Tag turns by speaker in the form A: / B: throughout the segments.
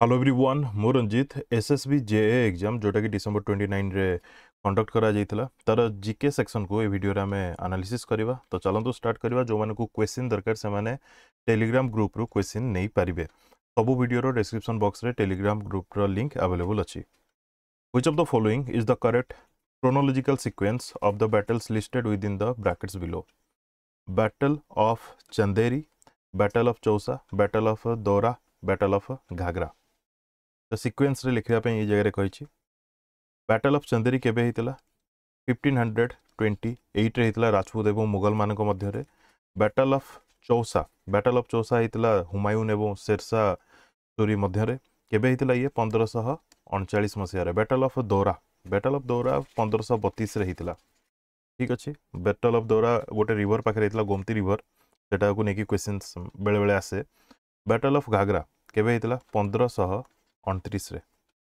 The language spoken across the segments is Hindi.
A: हेलो एवरीवन मो रंजित एसएसबी जेए एग्जाम जोटा कि डिसेंबर 29 रे कंडक्ट करा जाइथिला तार जीके सेक्शन को ए वीडियो रे हमें एनालिसिस करबा। तो चलंतु स्टार्ट करबा। जो माने को क्वेश्चन दरकार से माने टेलीग्राम ग्रुप रो क्वेश्चन नहीं पारिबे। सबु वीडियो रो डिस्क्रिप्शन बॉक्स रे टेलीग्राम ग्रुप रो लिंक अवेलेबल अछि। Which of the following is the correct chronological sequence of the battles listed within the brackets below? Battle of Chanderi, Battle of Chausa, Battle of Dora, Battle of Ghagra। तो सीक्वेंस रे लिखिया पे ये जगह रे कहिछि बैटल ऑफ चंदेरी केबे हितला 1528 रे हितला राजपूत एवं मुगल मानक मध्य रे। बैटल ऑफ चौसा हितला हुमायून एवं शेरशाह सूरी मध्य रे। केबे हितला ये 1539 मसिया रे। बैटल ऑफ दौरा 1532 रे हितला। ठीक अछि। बैटल ऑफ दौरा गोटे रिवर पाखे हितला गोमती रिवर, सेटा को नेकी क्वेश्चंस बेले बेले आसे। बैटल ऑफ घाघरा केबे हितला 1529 रे।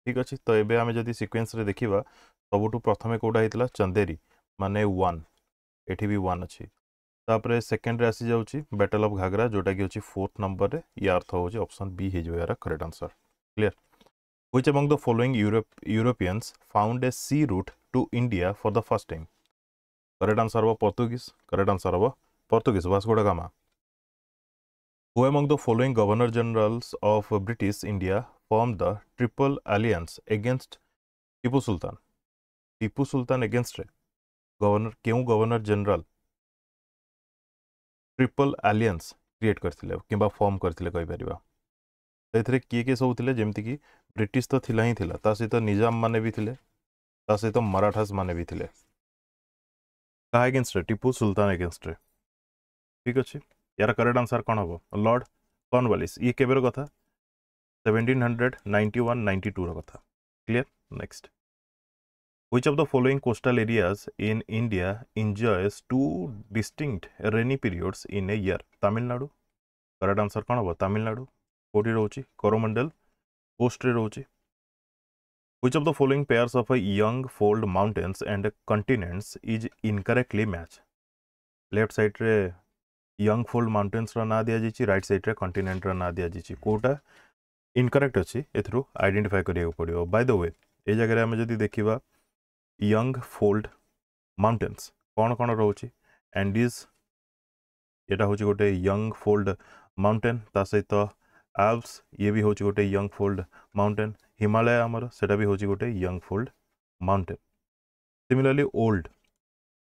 A: ठीक अच्छे। तो ये आम जदि सिक्वेन्स रे देखा सबुठू प्रथमे कौटा होता चंदेरी माने 1, एठी भी 1 अच्छी। तापर सेकेंड रे आसी जाउची बैटल ऑफ घाघरा जोटा कि अच्छी 4th नंबर रे। या अर्थ होची ऑप्शन बी हो यार correct answer. Clear. Which among the following Europeans found a sea route to India for the first time? Correct answer हम पोर्तुगीज। करेक्ट आंसर हम Portuguese Vasco da Gama. Who among the following governor generals of British India formed the Triple Alliance against Tipu Sultan? Tipu Sultan against रे गवर्नर क्यों governor general triple alliance create करथिले किंबा फॉर्म करथिले कहि परिबा? एथरे किए सब थिले जेमति कि ब्रिटिश तो थिला ही थिला, ता सहित निजाम माने भी थिले, ता सहित मराठास माने भी थिले। का एगेंस्ट रे? टीपू सुल्तान एगेंस्ट रे। ठीक अछि। यार करेक्ट आंसर कोन हबो? Lord Cornwallis. ये केबेर कथा? 1791-92 रो कथा। Clear. Next. Which of the following coastal areas in India enjoys two distinct rainy periods in a year? Tamil Nadu. Correct answer कौन होगा? Tamil Nadu कोटी रोची कोरोमंडल कोस्ट रे रोची। Which of the following pairs of a young fold mountains and continents is incorrectly matched? Left side रे young fold mountains रा ना दिया जाइछि, right side रे continent रा ना दिया जाइछि। कोटा इनकरेक्ट अछि एथरु आइडेंटिफाई करिया पड़ियो। बाय द वे ए जगह रे हम जदी देखिबा यंग फोल्ड माउंटेन्स कौन कौन रोचे? एंडीज यहाँ हूँ गोटे यंग फोल्ड माउंटेन, ता सहित आल्प्स ये भी हूँ गोटे यंग फोल्ड माउंटेन। हिमालय आमर सेटा भी हूँ गोटे young fold mountain. Similarly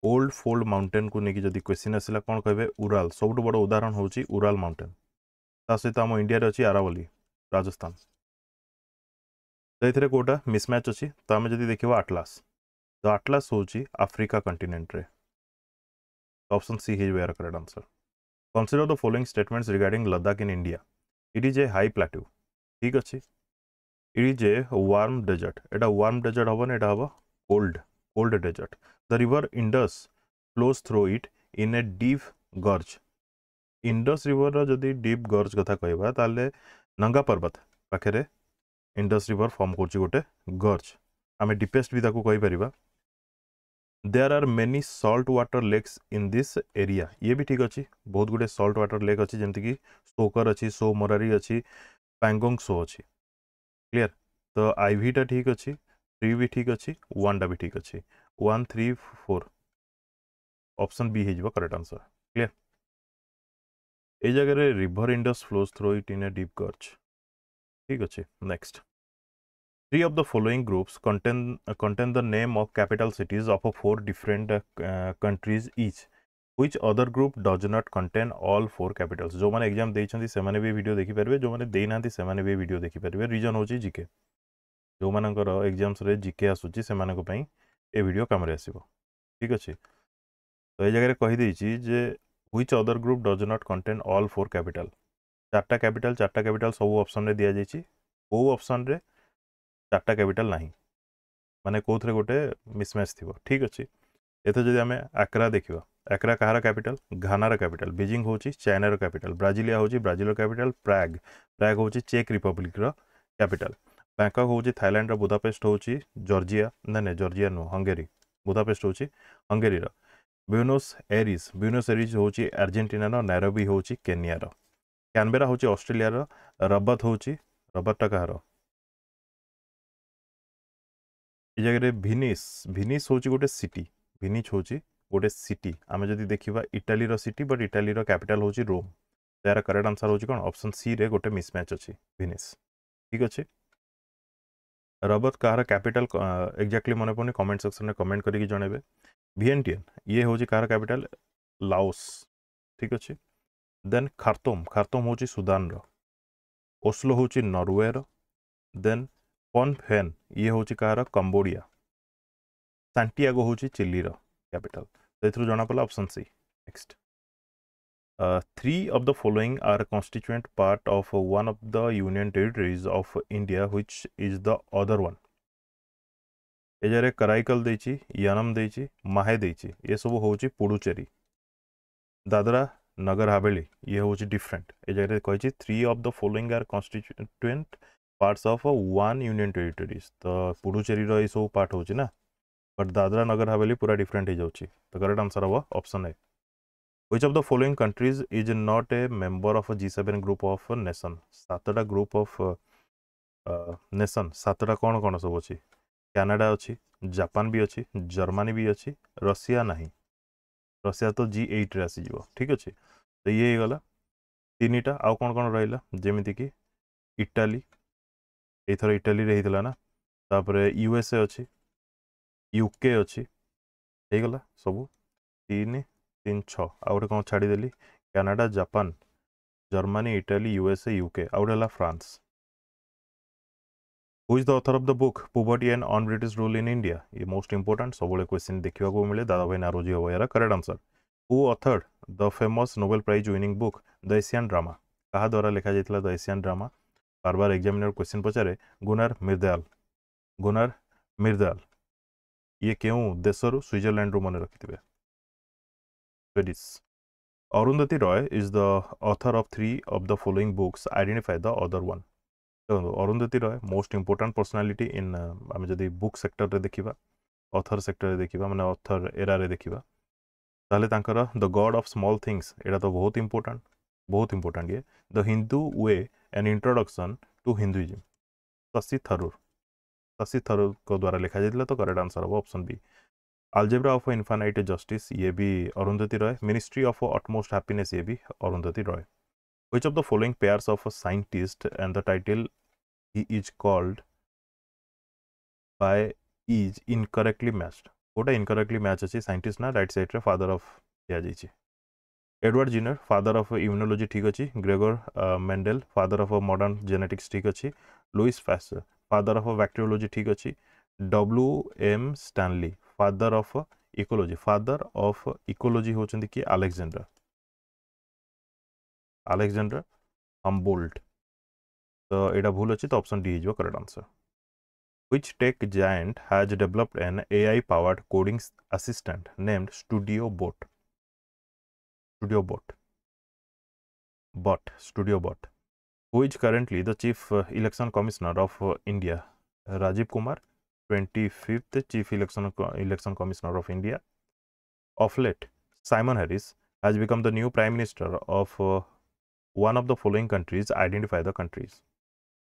A: old fold mountain को लेकिन जब क्वेश्चन आसला कौन कहे? उराल। सबुठ बड़ उदाहरण हूँ उराल माउंटेन। ता सहित आम इंडिया अच्छी आरावली राजस्थान। तो ये कौटा मिसमैच अच्छी। तो आम जब देखा आटलास, तो आटलास हूँ आफ्रिका कंटिनेंट रे। Option C is where correct answer. Consider the following statements regarding Ladakh in India. It is a high plateau. ठीक अच्छे। It is a warm desert. Etah warm desert हबन, एटा हबा cold desert. The river Indus flows through it in a deep gorge. Indus river रा जदि deep gorge कथा कहबा ताले नंगा पर्वत पाखरे Indus river फॉर्म करछि गोटे gorge। आमे deepest भी ताको कहि परिबा। There are many salt water lakes in this area. ये भी ठीक अच्छी। बहुत गुड़े salt water lake अच्छी जमती कि सोकर अच्छी, सो मोरारी अच्छी, पैंगोंग सो अच्छी। क्लियर। तो IV टा ठीक अच्छी, 3 भी ठीक अच्छी, 1 टा भी ठीक अच्छी। 1 3 4 ऑप्शन बी है करेक्ट आंसर। क्लियर। ए जगह रे river Indus flows through it in a deep गर्ज। ठीक अच्छे। Next. Three of the following groups contain the name of capital cities of 4 different countries each. Which other group does not contain all 4 capitals? जो मैंने एग्जाम देइछंती से माने भी वीडियो देखि परबे, जो मैंने देइ नांती से माने भी वीडियो देखि परबे। रीजन होची जीके। जो मानकर एग्जाम्स रे जीके आसुची से माने को पई ए वीडियो काम रे आसीबो। ठीक अछि। तो ए जगह रे कहि देइछि जे which other group does not contain all 4 capital? चारटा कैपिटल सब ऑप्शन रे दिया जाइछि। को ऑप्शन रे चारटा कैपिटल नहीं माने कोथरे गोटे मिसमैच थी। ठीक अच्छे। एथे जदि आमे आक्रा देखिबा, आक्रा कहार कैपिटल? घानार कैपिटल। बीजिंग होची चाइनार कैपिटल। ब्राजिलिया होची ब्राजिलर कैपिटल। प्राग होची चेक रिपब्लिक रो कैपिटल। बैंकॉक होची थाईलैंड रो। बुदापेस्ट होची जॉर्जिया नहीं जॉर्जिया नो हंगेरी। बुदापेस्ट होची हंगेरी रो। ब्यूनोस एरिस होची अर्जेंटीना रो। नैरोबी होची केनिया रो। कैनबेरा होची ऑस्ट्रेलिया रो। रबत होची रबरटा कहार ये जगह भिनिस हूँ गोटे सिटी भिनिस हूँ गोटे सिटी आम जदि देखा Italy city but Italy capital हूँ रोम यार करेक्ट आंसर हूँ कौन ऑप्शन सी रे गोटे मिसमैच अच्छी भिनिस ठीक अच्छे रबर कहार कैपिटल एक्जाक्टली मन पड़े कमेंट सेक्शन में कमेंट करके जनइबे वियेंटियन ये हूँ कहार कैपिटल लाओस ठीक अच्छे देन खार्तुम हूँ सुदान ओस्लो हूँ नॉर्वे देन पनफेन ये हूँ कहार कंबोडिया सांटियागो हूँ चिली कैपिटल तो जना पड़ा option C next three of the following are constituent part of one of the union territories of India which is the other one एजारे कराईकल देची यानम देची माहे देची ये सब हूँ पुडुचेरी दादरा नगर हवेली ये हूँ डिफरेंट एजारे कही three of the following are constituent parts of one union territories तो पुडुचेरी ये सब पार्ट हूँ ना बट दादरा नगर हवेली पूरा डिफरेंट हो जाऊँगी तो करेक्ट आंसर हम option A Which of the following countries is not a member of a G7 group of nation? सातटा ग्रुप ऑफ नेशन सातटा कौन कौन सब अच्छी कनाडा अच्छी जापान भी अच्छी जर्मनी भी अच्छी रशिया नहीं रशिया तो G8 रे आसीज ठीक अच्छे तो ये गला तीन टा आउ कौन कौन रहा जमीती कि इटाली एथर इटाली रे होता ना तापर USA अच्छी UK अच्छी गला सब तीन 3 6 आउ गए कौन छाड़देली Canada Japan Germany Italy USA UK आउ गए France Who is the author of the book Poverty and On-British Rule in India? ये मोस्ट इंपोर्टेंट सब क्वेश्चन देखा मिले दादा भाई नारोजी हम यार correct answer Who authored the famous Nobel Prize winning book The Asian Drama? कहा द्वारा लिखा जाता द एशियन ड्रामा बार बार एग्जामिनर क्वेश्चन पचारे गुनार मिर्दयाल ये क्यों देशरू स्विट्जरलैंड रू मन रखिथे Swedish Arundhati Roy is the author of three of the following books identify the other one देखो Arundhati Roy most important personality in आम जब बुक सेक्टर रे देखा ऑथर सेक्टर रे देखा माने ऑथर एरा रे देखा ताले तांकर the god of small things एटा तो बहुत इंपोर्टेंट ये the Hindu way an introduction to Hinduism Shashi Tharoor को द्वारा लिखा जाता तो करेक्ट आंसर हम option B algebra of infinite justice ये भी Arundhati Roy ministry of utmost happiness ये भी Arundhati Roy Which of the following pairs of a scientist and the title he is called by is incorrectly matched? Kota incorrectly match अच्छी scientist ना right side रे father of दिया जाइए Edward Jenner father of immunology ठीक अच्छी Gregor Mendel father of modern genetics ठीक अच्छी Louis Pasteur father of bacteriology ठीक अच्छी WM Stanley father of ecology होचंदी कि अलेक्जेंडर हम्बोल्ट तो यहाँ भूल अच्छी तो ऑप्शन डी हो correct answer Which tech giant has developed an AI powered coding assistant named StudioBot? Who is currently the chief election commissioner of India? Rajiv Kumar, 25th chief election commissioner of India. Of late, Simon Harris has become the new prime minister of one of the following countries. Identify the countries.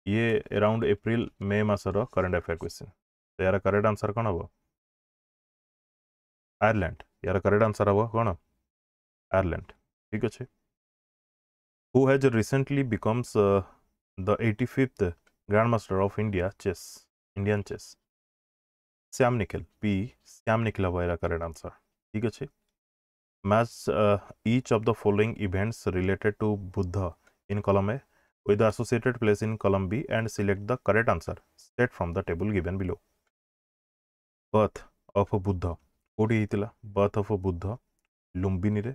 A: ये अराउंड एप्रिल मे मासर करंट अफेयर क्वेश्चन तो यार करेक्ट आंसर कौन हम आयरलैंड यार करेक्ट आंसर हम कौन आयरलैंड ठीक अच्छे who has recently becomes the 85th grand master of Indian chess Shyam Nikhil हम यार करेक्ट आंसर ठीक अच्छे match each of the following events related to Buddha in column A with the associated place in column B and select the correct answer set from the table given below. Birth of a Buddha कोडी हितला birth of a Buddha Lumbini रे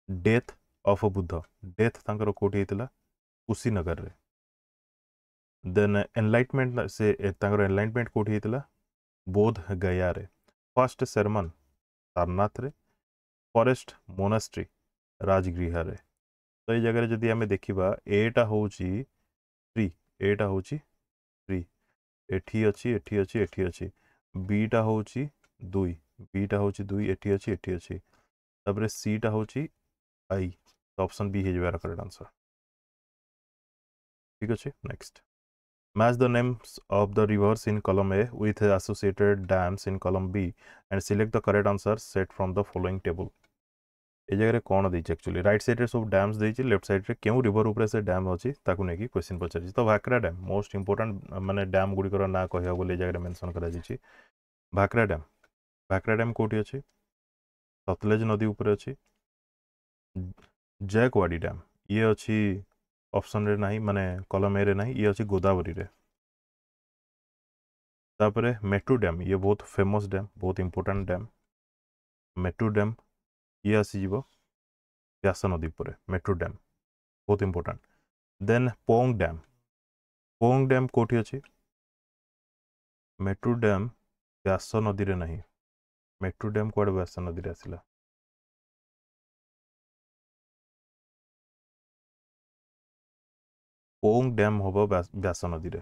A: death of a Buddha death तांकर कोडी हितला कुशीनगर रे then enlightenment से तांकर enlightenment कोडी हितला बोध गया रे first sermon सारनाथ रे forest monastery राजगृह रे तो ये जगह जदि आम देखा एटा हूँ 3 एटा हूँ 3 एठी अच्छी एठी अच्छी एठी अच्छी बीटा हूँ 2 बीटा हूँ 2 एठी अच्छी एठी अच्छी तापर सीटा हूँ आई तो ऑप्शन बी हो करेक्ट आंसर ठीक अच्छे next Match the names of the rivers in column A with associated dams in column B and select the correct answer set from the following table. ए जगह कौन देछि एक्चुअली राइट साइड रे सब डैम्स देछि लेफ्ट साइड रे केउ रिवर ऊपर से डैम अछि ताकू नेकी क्वेश्चन पचारि तो भाकरा डैम मोस्ट इंपोर्टेंट माने डैम गुडी कर ना कहया बोले जगह मेंशन करा दिछि भाकरा डैम कोठी अछि सतलेज नदी ऊपर अछि जयकवाड़ी डैम ये अछि ऑप्शन रे नाही माने कॉलम ए रे नाही ये अछि गोदावरी रे तापरे मेट्रो डैम ये बहुत फेमस डैम बहुत इंपोर्टेंट डैम मेट्रो डैम ये आसी जीवो व्यास नदी पर मेट्रो डैम बहुत इंपोर्टेंट देन पोंग डैम कोठी अछि मेट्रो डैम व्यास नदी रे नाही मेट्रो डैम कोड व्यास नदी रे आसिला पोंग डैम होबो व्यास नदी रे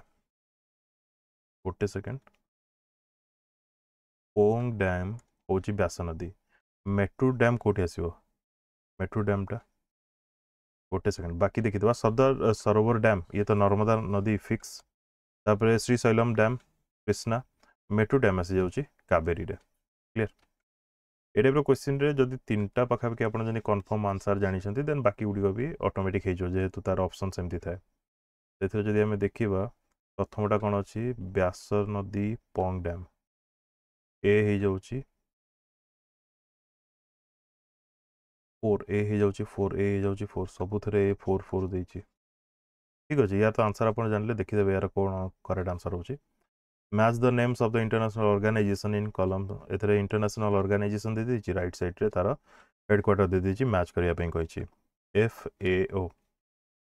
A: गोटे सेकंड पोंग डैम होची व्यास नदी मेट्रो डैम कोठी आसीबो मेट्रो डैम टा गोटे सेकंड बाकी देखि दवा सरदार सरोवर डैम ये तो नर्मदा नदी फिक्स तापरे Shri Shailam dam Krishna metro dam आसी जाउची कावेरी रे क्लियर ए टाइप क्वेश्चन रे जदि तीनटा पाखापाखि आपण जने कन्फर्म आंसर जानि छथि देन बाकी गुडी भी ऑटोमेटिक हे जो जेहेतु तार ऑप्शन सेमती थाए सेथे जदि हमें देखिबा प्रथमटा कोन अछि व्यास नदी पोंग डैम ए हे जाउची 4 ए हे जाउची 4 ए हे जाउची 4 सबु थरे 4 4 देइची ठीक अछि या तो आंसर आपण जानले देखि देबे यार कोन करेक्ट आंसर होची match the names of the international organisation in column एथरे इंटरनेशनल ऑर्गेनाइजेशन दे दीची राइट साइड रे तारा हेडक्वार्टर दे दीची मैच करिया पे कहिची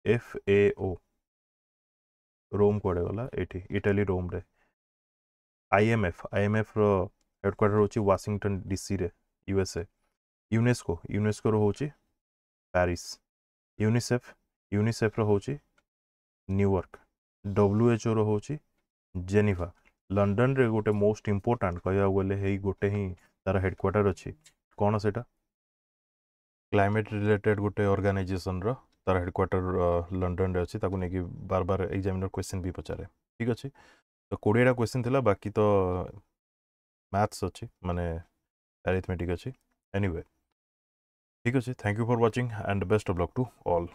A: एफएओ रोम कोडे वाला एठी इटाली रोम रे आईएमएफ रो हेडक्वार्टर होची वाशिंगटन डीसी रे यूएसए यूनेस्को रो होची पेरिस यूनिसेफ रो होची न्यूयॉर्क डब्ल्यूएचओ रो होची जेनेवा लंडन रे गोटे मोस्ट इंपोर्टेंट कहया बोले हे गोटे ही तार हेडक्वार्टर अछि कोन सेटा क्लाइमेट रिलेटेड गोटे ऑर्गेनाइजेशन रो तार हेडक्वार्टर लंडन रे अछि ताकू नेकी बार बार एग्जामिनर क्वेश्चन भी पचारे ठीक अछि तो 20 टा क्वेश्चन थिला बाकी तो मैथ्स अछि माने अरिथमेटिक अछि एनीवे ठीक अछि thank you for watching and best of luck to all